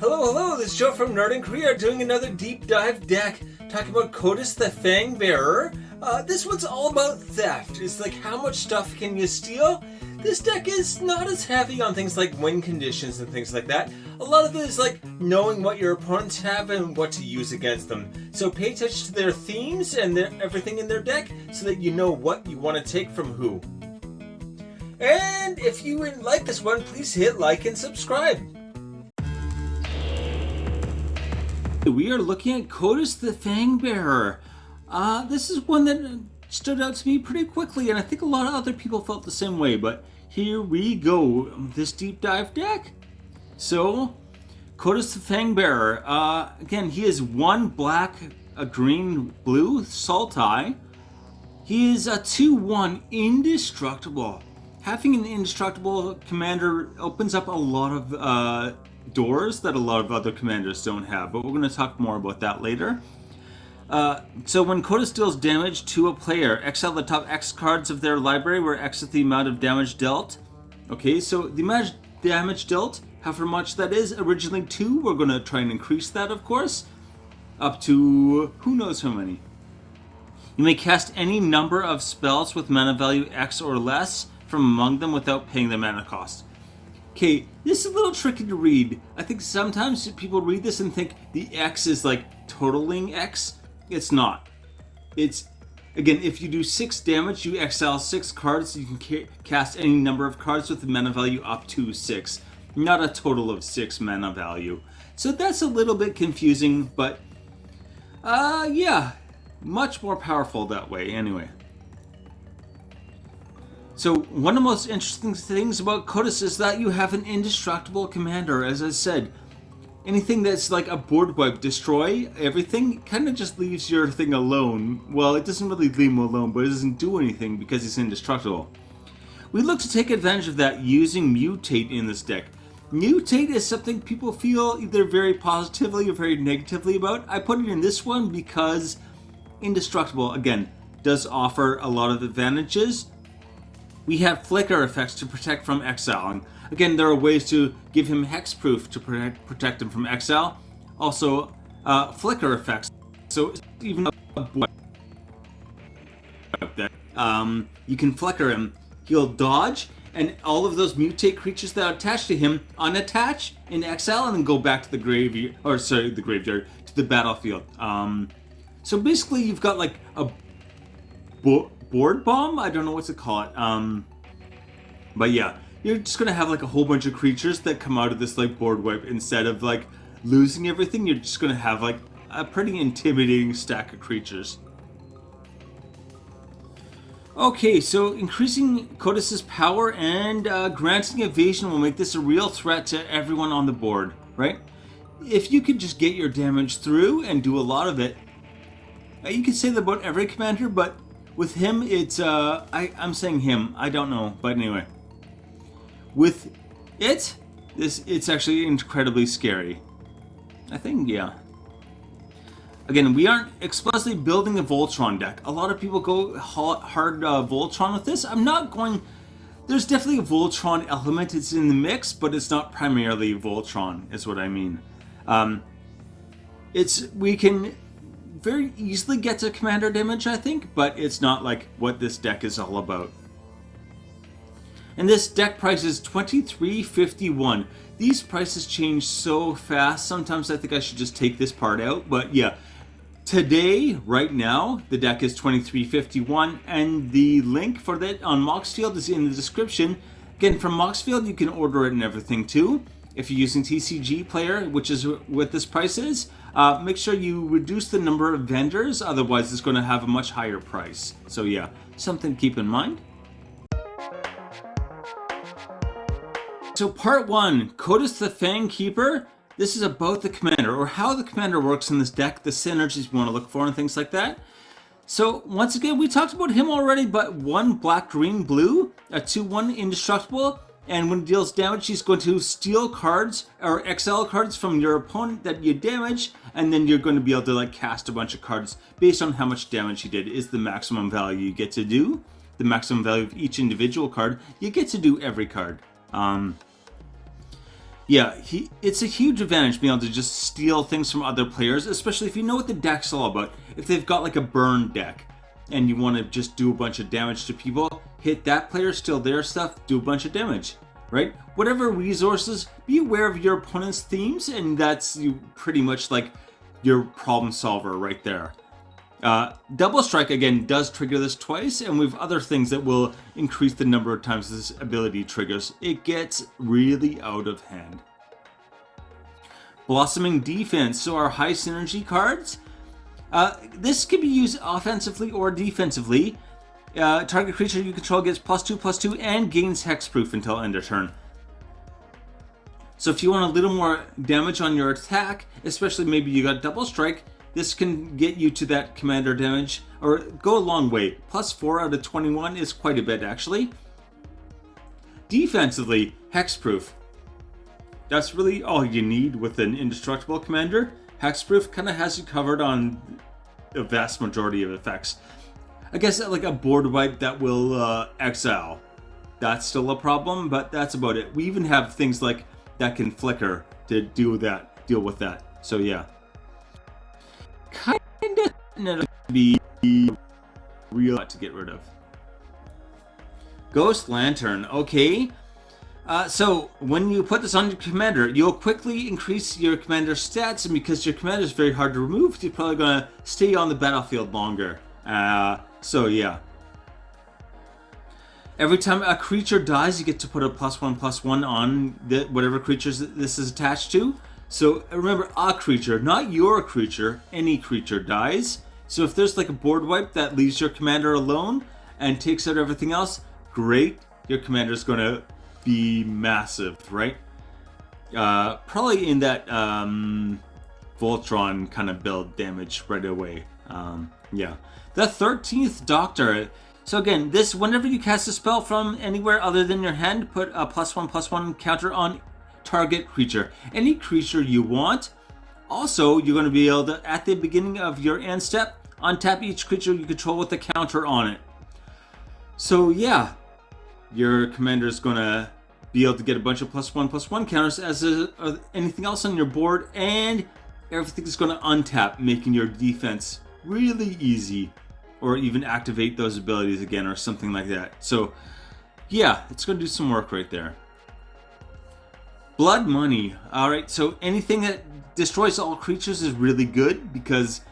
Hello, this is Joe from Northern Korea doing another deep dive deck talking about Kotis the Fangbearer. This one's all about theft. It's like how much stuff can you steal? This deck is not as heavy on things like win conditions and things like that. A lot of it is like knowing what your opponents have and what to use against them. So pay attention to their themes and everything in their deck so that you know what you want to take from who. And if you like this one, please hit like and subscribe. We are looking at Kotis the Fangbearer. This is one that stood out to me pretty quickly, and I think a lot of other people felt the same way, but here we go, this deep dive deck. So, Kotis the Fangbearer, again, he is one black, a green, blue, Sultai. He is a 2/1 indestructible. Having an indestructible commander opens up a lot of doors that a lot of other commanders don't have, but we're going to talk more about that later. So when Kotis deals damage to a player, exile the top X cards of their library, where X is the amount of damage dealt. Okay, so the amount of damage dealt, however much that is, originally 2, we're going to try and increase that, of course, up to who knows how many. You may cast any number of spells with mana value X or less from among them without paying the mana cost. Okay, this is a little tricky to read. I think sometimes people read this and think the X is like totaling X. It's not. It's, again, if you do 6 damage, you exile 6 cards. You can cast any number of cards with the mana value up to 6. Not a total of 6 mana value. So that's a little bit confusing, but yeah, much more powerful that way anyway. So one of the most interesting things about Kotis is that you have an indestructible commander. As I said, anything that's like a board wipe, destroy everything, kind of just leaves your thing alone. Well, it doesn't really leave him alone, but it doesn't do anything because he's indestructible. We look to take advantage of that using Mutate in this deck. Mutate is something people feel either very positively or very negatively about. I put it in this one because indestructible, again, does offer a lot of advantages. We have flicker effects to protect from exile. And again, there are ways to give him hexproof to protect him from exile. Also, flicker effects. So even you can flicker him. He'll dodge, and all of those mutate creatures that are attached to him unattach in exile and then go back to the graveyard, to the battlefield. So basically, you've got like a board bomb? I don't know what to call it. But yeah, you're just gonna have like a whole bunch of creatures that come out of this like board wipe. Instead of like losing everything, you're just gonna have like a pretty intimidating stack of creatures. Okay, so increasing Kotis' power and granting evasion will make this a real threat to everyone on the board, right? If you could just get your damage through and do a lot of it, you could say that about every commander, but with him, it's, I'm saying him, I don't know, but anyway. With it, it's actually incredibly scary. I think, yeah. Again, we aren't explicitly building a Voltron deck. A lot of people go hard Voltron with this. I'm not going, there's definitely a Voltron element, it's in the mix, but it's not primarily Voltron, is what I mean. We can very easily get to commander damage, I think, but it's not like what this deck is all about. And this deck price is $23.51. These prices change so fast. Sometimes I think I should just take this part out, but yeah. Today, right now, the deck is $23.51, and the link for that on Moxfield is in the description. Again, from Moxfield, you can order it and everything too. If you're using TCG Player, which is what this price is, make sure you reduce the number of vendors, otherwise it's going to have a much higher price. So yeah, something to keep in mind. So part 1, Kotis the Fangkeeper. This is about the commander, or how the commander works in this deck, the synergies we want to look for and things like that. So once again, we talked about him already, but 1 black, green, blue, a 2/1 indestructible. And when it deals damage, he's going to steal cards or exile cards from your opponent that you damage, and then you're going to be able to like cast a bunch of cards based on how much damage he did is the maximum value you get to do. The maximum value of each individual card, you get to do every card. Yeah, it's a huge advantage being able to just steal things from other players, especially if you know what the deck's all about. If they've got like a burn deck and you want to just do a bunch of damage to people, hit that player, steal their stuff, do a bunch of damage, right? Whatever resources, be aware of your opponent's themes, and that's you pretty much like your problem solver right there. Double Strike, again, does trigger this twice, and we have other things that will increase the number of times this ability triggers. It gets really out of hand. Blossoming Defense, so our high synergy cards. This can be used offensively or defensively. Target creature you control gets +2/+2 and gains hexproof until end of turn. So if you want a little more damage on your attack, especially maybe you got Double Strike, this can get you to that commander damage, or go a long way. +4 out of 21 is quite a bit, actually. Defensively, hexproof. That's really all you need with an indestructible commander. Hexproof kind of has you covered on the vast majority of effects. I guess like a board wipe that will exile. That's still a problem, but that's about it. We even have things like that can flicker to deal with that. So yeah. Kind of be real to get rid of. Ghost Lantern, okay. So when you put this on your commander, you'll quickly increase your commander's stats, and because your commander is very hard to remove, you're probably gonna stay on the battlefield longer. So yeah. Every time a creature dies, you get to put a +1/+1 on whatever creatures this is attached to. So remember, a creature, not your creature, any creature dies. So if there's like a board wipe that leaves your commander alone and takes out everything else, great. Your commander's going to be massive, right? Probably in that Voltron kind of build damage right away. Yeah. The 13th Doctor. So again, this, whenever you cast a spell from anywhere other than your hand, put a +1/+1 counter on target creature. Any creature you want. Also, you're going to be able to, at the beginning of your end step, untap each creature you control with a counter on it. So yeah, your commander is going to be able to get a bunch of +1/+1 counters as anything else on your board, and everything is going to untap, making your defense really easy, or even activate those abilities again or something like that. So yeah, it's going to do some work right there. Blood Money. Alright, so anything that destroys all creatures is really good because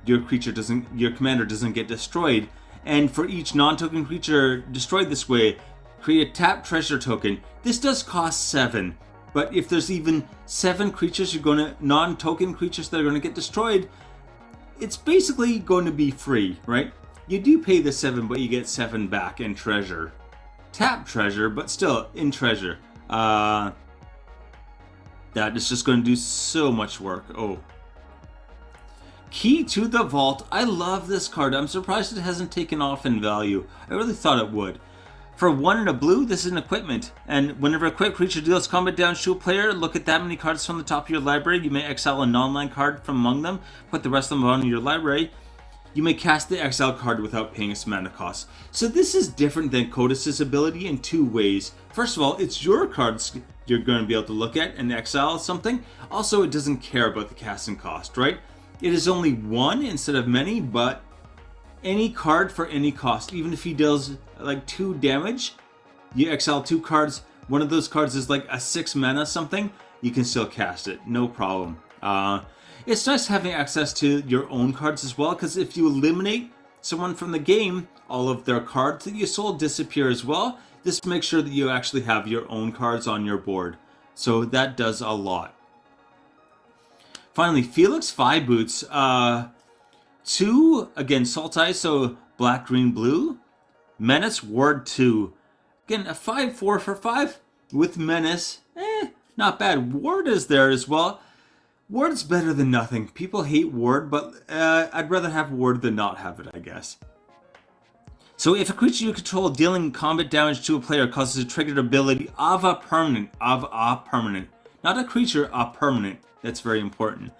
your commander doesn't get destroyed. And for each non-token creature destroyed this way, create a tap treasure token. This does cost 7, but if there's even 7 creatures non-token creatures that are going to get destroyed, it's basically going to be free, right? You do pay the 7, but you get 7 back in treasure. Tap treasure, but still in treasure. That is just going to do so much work. Oh. Key to the Vault. I love this card. I'm surprised it hasn't taken off in value. I really thought it would. For 1 and a blue, this is an equipment. And whenever a quick creature deals combat damage to a player, look at that many cards from the top of your library. You may exile a non-land card from among them, put the rest of them on your library. You may cast the exile card without paying its mana cost. So this is different than Kotis' ability in 2 ways. First of all, it's your cards you're going to be able to look at and exile something. Also, it doesn't care about the casting cost, right? It is only 1 instead of many, but any card for any cost, even if he deals like 2 damage, you exile 2 cards, one of those cards is like a 6 mana something, you can still cast it, no problem. It's nice having access to your own cards as well, because if you eliminate someone from the game, all of their cards that you sold disappear as well. This makes sure that you actually have your own cards on your board. So that does a lot. Finally, Felix Five Boots. 2, again, Salt Eyes, so black, green, blue. Menace Ward 2. Again, a 5/4 for 5 with Menace. Not bad. Ward is there as well. Ward's better than nothing. People hate Ward, but I'd rather have Ward than not have it, I guess. So if a creature you control dealing combat damage to a player causes a triggered ability of a permanent, not a creature, a permanent. That's very important.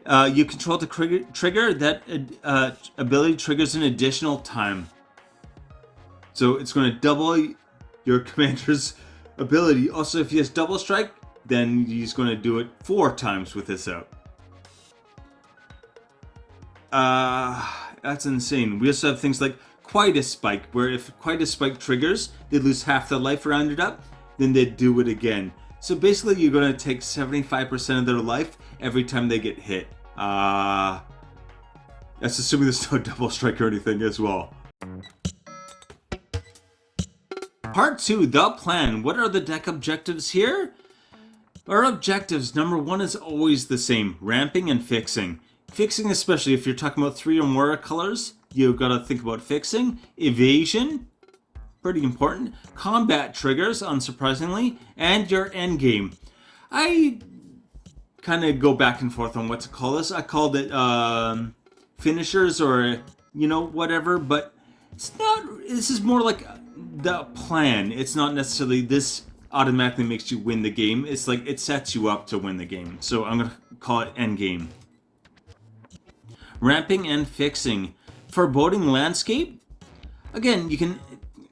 You control the trigger, that ability triggers an additional time. So it's going to double your commander's ability. Also, if he has double strike, then he's going to do it 4 times with this out. That's insane. We also have things like Kotis Spike, where if Kotis Spike triggers, they lose half their life rounded up, then they do it again. So basically you're going to take 75% of their life every time they get hit. That's assuming there's no double strike or anything as well. Part 2, the plan. What are the deck objectives here? Our objectives, number 1 is always the same, ramping and fixing. Fixing, especially if you're talking about 3 or more colors, you've got to think about fixing. Evasion, pretty important. Combat triggers, unsurprisingly. And your endgame. I kind of go back and forth on what to call this. I called it finishers or, whatever. But it's not, this is more like the plan. It's not necessarily this automatically makes you win the game. It's like it sets you up to win the game. So I'm going to call it endgame. Ramping and fixing. Foreboding landscape. Again, you can.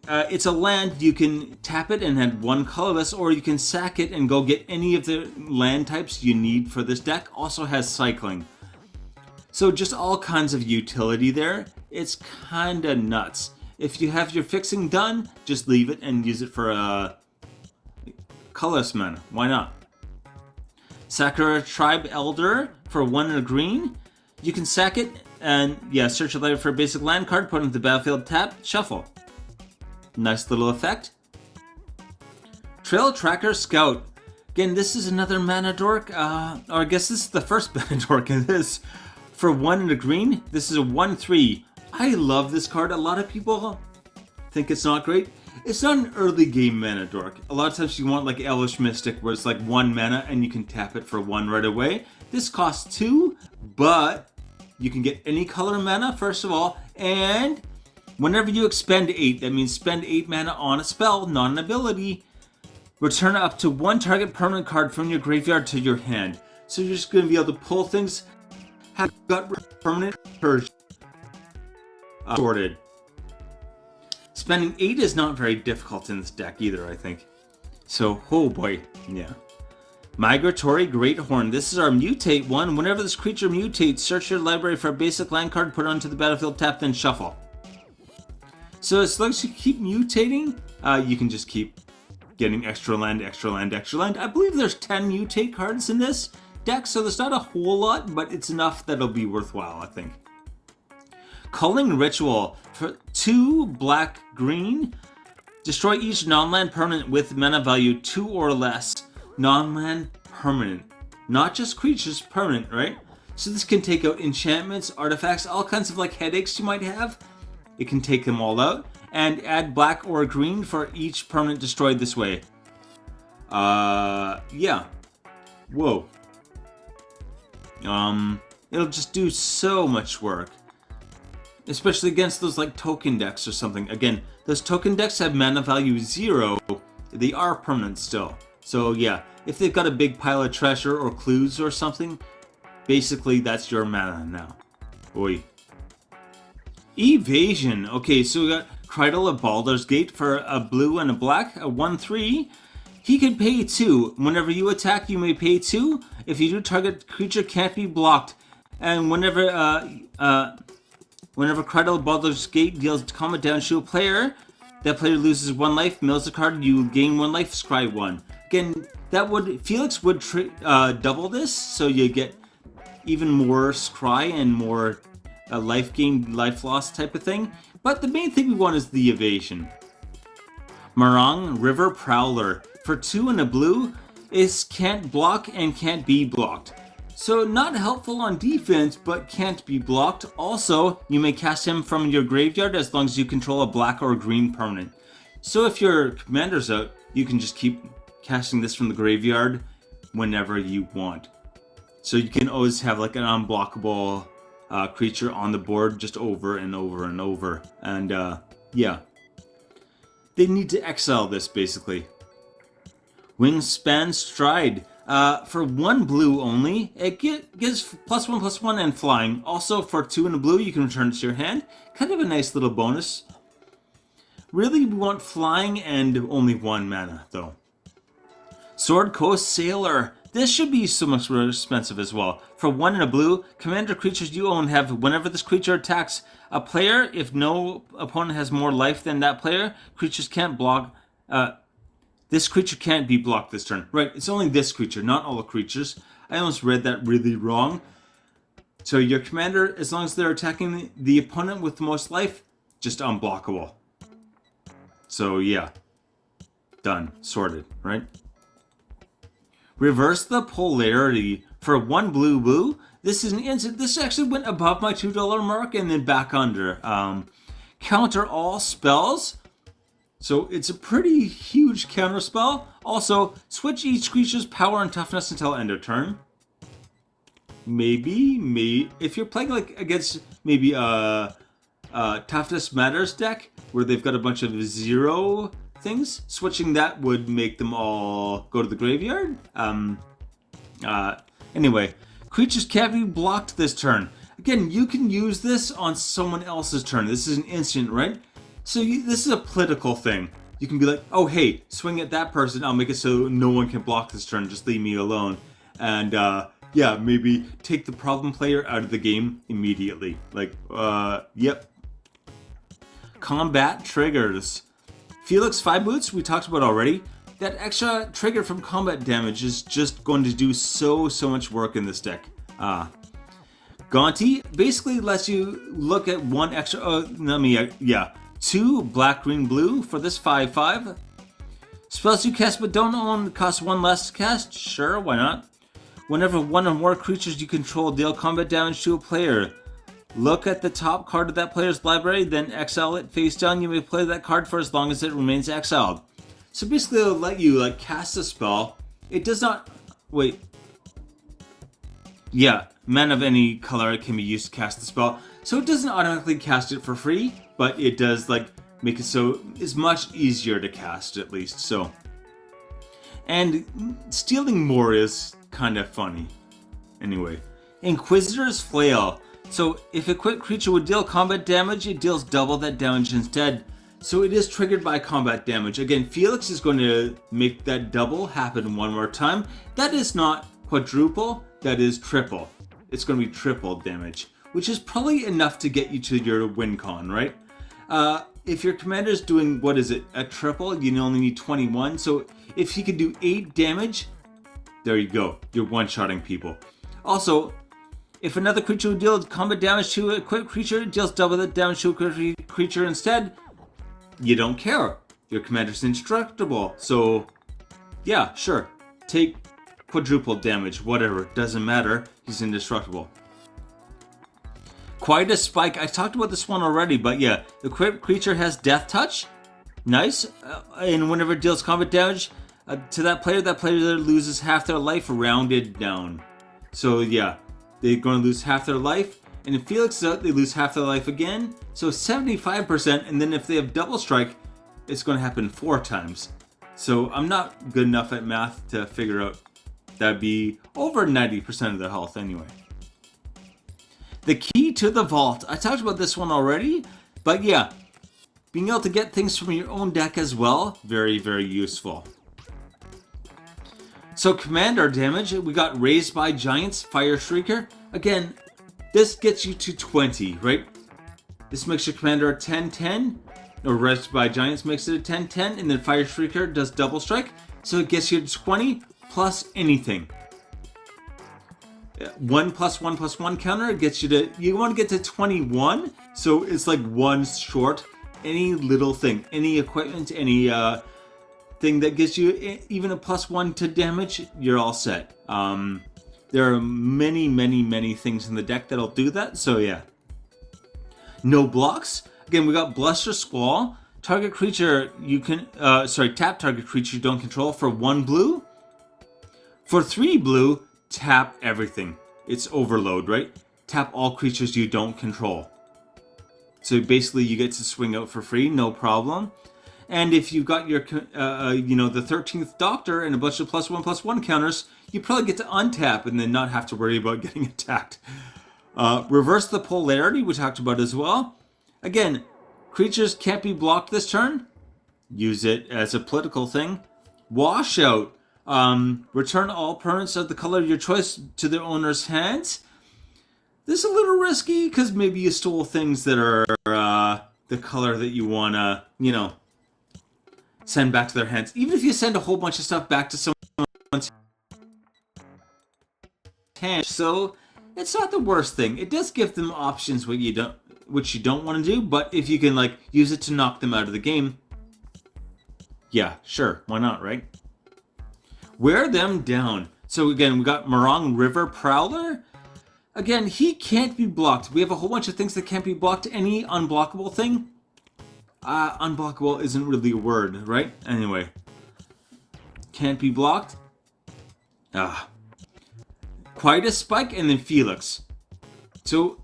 It's a land. You can tap it and add 1 colorless, or you can sack it and go get any of the land types you need for this deck. Also has cycling. So just all kinds of utility there. It's kind of nuts. If you have your fixing done, just leave it and use it for a colorless mana. Why not? Sakura Tribe Elder for 1 and a green. You can sack it and, search a library for a basic land card, put it into the battlefield, tap, shuffle. Nice little effect. Trail Tracker Scout. Again, this is another mana dork, or I guess this is the first mana dork in this. For 1 and a green, this is a 1/3. I love this card. A lot of people think it's not great. It's not an early game mana dork. A lot of times you want like Elvish Mystic, where it's like 1 mana and you can tap it for 1 right away. This costs 2, but you can get any color mana, first of all, and whenever you expend 8, that means spend 8 mana on a spell, not an ability, return up to 1 target permanent card from your graveyard to your hand. So you're just going to be able to pull things, have got permanent recursion sorted. Spending 8 is not very difficult in this deck either, I think. So, oh boy, yeah. Migratory Great Horn. This is our mutate one. Whenever this creature mutates, search your library for a basic land card, put it onto the battlefield, tap, then shuffle. So as long as you keep mutating, you can just keep getting extra land, extra land, extra land. I believe there's 10 mutate cards in this deck, so there's not a whole lot, but it's enough that'll be worthwhile, I think. Culling Ritual. For 2 black-green, destroy each non-land permanent with mana value 2 or less. Non-land permanent. Not just creatures, permanent, right? So this can take out enchantments, artifacts, all kinds of like headaches you might have. It can take them all out. And add black or green for each permanent destroyed this way. Yeah. Whoa. It'll just do so much work. Especially against those like token decks or something. Again, those token decks have mana value 0. They are permanent still. So yeah, if they've got a big pile of treasure or clues or something, basically that's your mana now. Oi. Evasion. Okay, so we got Cradle of Baldur's Gate for a blue and a black, a 1/3. He can pay 2. Whenever you attack, you may pay 2. If you do, target creature can't be blocked. And whenever Cradle of Baldur's Gate deals combat damage to a player, that player loses 1 life, mills the card, you gain 1 life, scry 1. Again, Felix would double this, so you get even more scry and more life gain, life loss type of thing. But the main thing we want is the evasion. Marang River Prowler. For 2 and a blue, is can't block and can't be blocked. So not helpful on defense, but can't be blocked. Also, you may cast him from your graveyard as long as you control a black or green permanent. So if your commander's out, you can just keep casting this from the graveyard whenever you want. So you can always have like an unblockable creature on the board just over and over and over. And yeah. They need to exile this basically. Wingspan Stride. For 1 blue only, it gives +1/+1 and flying. Also, for 2 and a blue, you can return it to your hand. Kind of a nice little bonus. Really, we want flying and only 1 mana, though. Sword Coast Sailor. This should be so much more expensive as well. For 1 and a blue, commander creatures you own have whenever this creature attacks a player, if no opponent has more life than that player, creatures can't block. This creature can't be blocked this turn. Right, it's only this creature, not all the creatures. I almost read that really wrong. So your commander, as long as they're attacking the opponent with the most life, just unblockable. So yeah, done, sorted, right? Reverse the polarity. For 1 blue. This is an instant. This actually went above my $2 mark and then back under. Counter all spells. So it's a pretty huge counter spell. Also, switch each creature's power and toughness until end of turn. Maybe if you're playing like against maybe Toughness Matters deck where they've got a bunch of 0 things, switching that would make them all go to the graveyard. Anyway, creatures can't be blocked this turn. Again, you can use this on someone else's turn. This is an instant, right? So this is a political thing. You can be like, oh hey, swing at that person. I'll make it so no one can block this turn. Just leave me alone. And yeah, maybe take the problem player out of the game immediately. Like, yep. Combat triggers. Felix 5 boots, we talked about already. That extra trigger from combat damage is just going to do so much work in this deck. Gaunty basically lets you look at 1 extra, 2 black, green, blue for this 5/5. Spells you cast but don't own cost 1 less to cast? Sure, why not? Whenever 1 or more creatures you control deal combat damage to a player, look at the top card of that player's library, then exile it face down. You may play that card for as long as it remains exiled. So basically it'll let you like cast a spell. It does not... Wait. Yeah, mana of any color can be used to cast the spell. So it doesn't automatically cast it for free, but it does like make it so it's much easier to cast at least. So, and stealing more is kind of funny. Anyway, Inquisitor's Flail. So if a quick creature would deal combat damage, it deals double that damage instead. So it is triggered by combat damage. Again, Felix is going to make that double happen 1 more time. That is not quadruple, that is triple. It's going to be triple damage, which is probably enough to get you to your win con, right? If your commander is doing, what is it, a triple, you only need 21. So if he could do 8 damage, there you go. You're one-shotting people. Also, if another creature would deal combat damage to a quick creature, it deals double that damage to a creature instead. You don't care. Your commander's indestructible. So, yeah, sure. Take quadruple damage, whatever. Doesn't matter. He's indestructible. Quite a spike. I talked about this one already, but yeah. The quick creature has Death Touch. Nice. And whenever it deals combat damage to that player loses half their life rounded down. So, yeah. They're going to lose half their life. And if Felix is out, they lose half their life again. So 75%. And then if they have double strike, it's going to happen 4 times. So I'm not good enough at math to figure out that'd be over 90% of their health anyway. The Key to the Vault. I talked about this one already. But yeah, being able to get things from your own deck as well. Very, very useful. So commander damage, we got Raised by Giants, Fire Shrieker. Again, this gets you to 20, right? This makes your commander a 10-10, or Raised by Giants makes it a 10-10, and then Fire Shrieker does double strike, so it gets you to 20 plus anything. 1+1+1 counter gets you to, you want to get to 21, so it's like 1 short. Any little thing, any equipment, any thing that gives you even a +1 to damage, you're all set. There are many things in the deck that'll do that, so yeah. No blocks. Again, we got Bluster Squall. Target creature you can, tap target creature you don't control for 1 blue. For 3 blue, tap everything. It's overload, right? Tap all creatures you don't control. So basically you get to swing out for free, no problem. And if you've got your, the 13th Doctor and a bunch of +1/+1 counters, you probably get to untap and then not have to worry about getting attacked. Reverse the polarity, we talked about as well. Again, creatures can't be blocked this turn. Use it as a political thing. Washout. Return all permanents of the color of your choice to their owner's hands. This is a little risky because maybe you stole things that are the color that you want to, send back to their hands. Even if you send a whole bunch of stuff back to someone's hand, so it's not the worst thing. It does give them options which you don't want to do, but if you can use it to knock them out of the game, yeah, sure, why not, right? Wear them down. So again, we got Morong River Prowler. Again, he can't be blocked. We have a whole bunch of things that can't be blocked. Any unblockable thing? Unblockable isn't really a word, right? Anyway. Can't be blocked. Kotis Spike and then Felix. So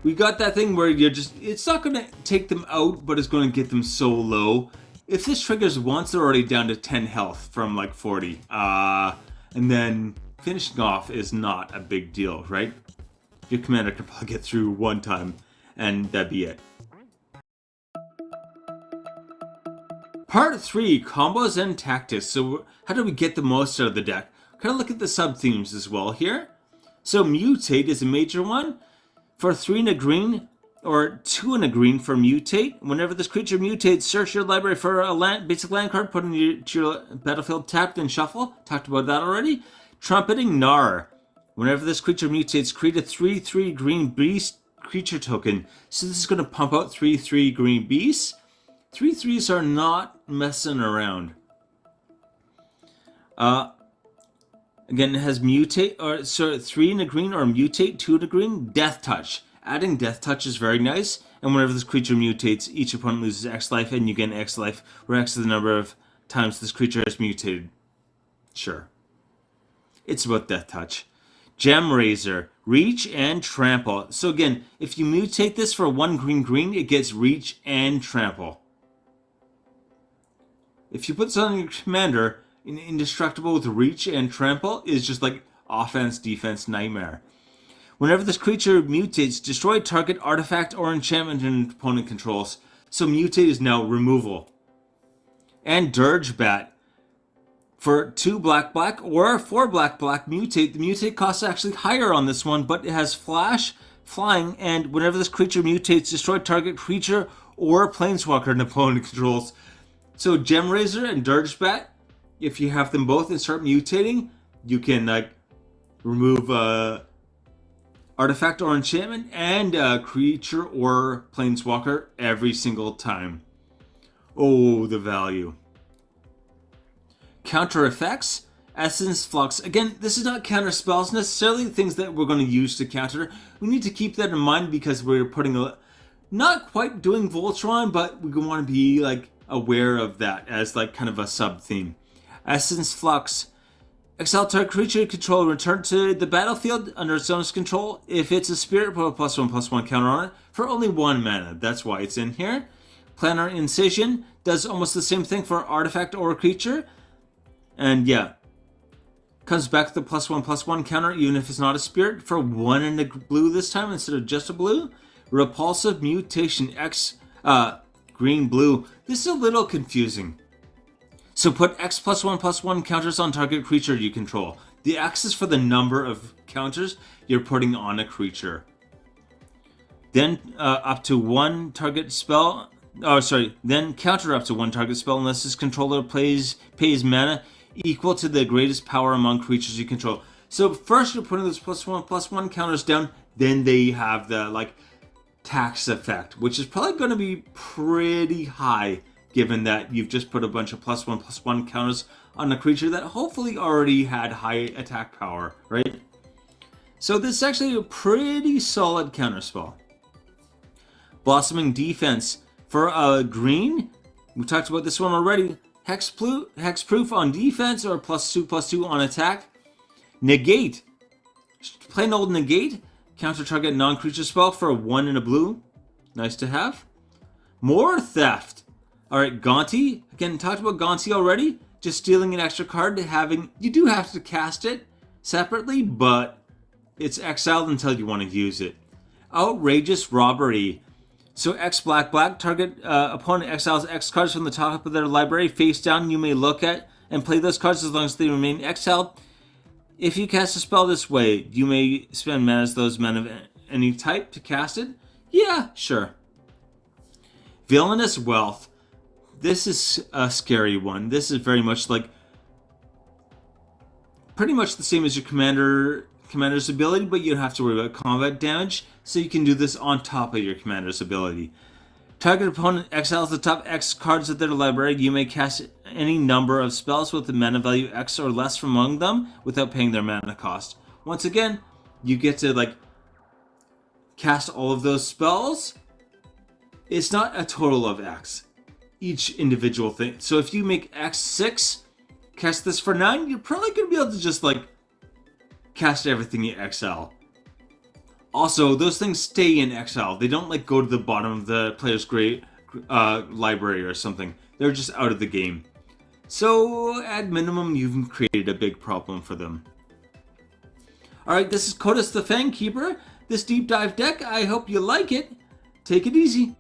we got that thing where it's not going to take them out, but it's going to get them so low. If this triggers once, they're already down to 10 health from 40. And then finishing off is not a big deal, right? Your commander can probably get through one time, and that'd be it. Part 3, Combos and Tactics. So how do we get the most out of the deck? Kind of look at the sub-themes as well here. So Mutate is a major one. For 3 and a green, or 2 and a green for Mutate. Whenever this creature mutates, search your library for a basic land card, put it to your battlefield tapped and shuffle. Talked about that already. Trumpeting Gnar. Whenever this creature mutates, create a 3/3 green beast creature token. So this is going to pump out 3/3 green beasts. 3/3s are not messing around. Again, it has mutate, 3 in a green or mutate, 2 in a green, Death Touch. Adding Death Touch is very nice, and whenever this creature mutates, each opponent loses X life, and you gain X life, where X is the number of times this creature has mutated. Sure. It's about Death Touch. Gem Razor, Reach and Trample. So again, if you mutate this for 1 green, it gets Reach and Trample. If you put this on your commander, an Indestructible with Reach and Trample is just offense, defense, nightmare. Whenever this creature mutates, destroy target artifact or enchantment an opponent controls. So mutate is now removal. And Dirge Bat. For 2 black or 4 black mutate. The mutate cost is actually higher on this one, but it has flash, flying, and whenever this creature mutates, destroy target creature or planeswalker an opponent controls. So Gem Razor and Dirge Bat, if you have them both and start mutating, you can remove artifact or enchantment and creature or planeswalker every single time. Oh, the value. Counter effects, Essence Flux. Again, this is not counter spells necessarily, things that we're going to use to counter. We need to keep that in mind because we're putting not quite doing Voltron, but we want to be aware of that as kind of a sub theme. Essence Flux. Exile target creature you control, return to the battlefield under its owner's control. If it's a spirit, put a +1/+1 counter on it for only 1 mana. That's why it's in here. Planar Incision does almost the same thing for artifact or creature. And yeah, comes back to the +1/+1 counter even if it's not a spirit for 1 and a blue this time instead of just a blue. Repulsive Mutation X green blue. This is a little confusing. So put X +1/+1 counters on target creature you control. The X is for the number of counters you're putting on a creature. Then up to 1 target spell. Then counter up to 1 target spell unless this controller pays mana equal to the greatest power among creatures you control. So first you're putting those +1/+1 counters down, then they have the tax effect, which is probably going to be pretty high given that you've just put a bunch of +1/+1 counters on a creature that hopefully already had high attack power, right? So this is actually a pretty solid counterspell. Blossoming Defense. For a green, we talked about this one already. Hexproof on defense or +2/+2 on attack. Negate. Plain old Negate. Counter target non-creature spell for 1 and a blue. Nice to have. More Theft. Alright, Gaunty. Again, talked about Gaunty already. Just stealing an extra card. You do have to cast it separately, but it's exiled until you want to use it. Outrageous Robbery. So X black, target opponent exiles X cards from the top of their library. Face down, you may look at and play those cards as long as they remain exiled. If you cast a spell this way, you may spend mana as those men of any type to cast it. Yeah, sure. Villainous Wealth. This is a scary one. This is very much like pretty much the same as your commander's ability, but you don't have to worry about combat damage, so you can do this on top of your commander's ability. Target opponent exiles the top X cards of their library. You may cast any number of spells with a mana value X or less from among them without paying their mana cost. Once again, you get to cast all of those spells. It's not a total of X, each individual thing. So if you make X 6, cast this for 9, you're probably going to be able to just cast everything you exile. Also, those things stay in exile. They don't go to the bottom of the player's library or something. They're just out of the game. So, at minimum, you've created a big problem for them. Alright, this is Kotis the Fangkeeper. This deep dive deck, I hope you like it. Take it easy.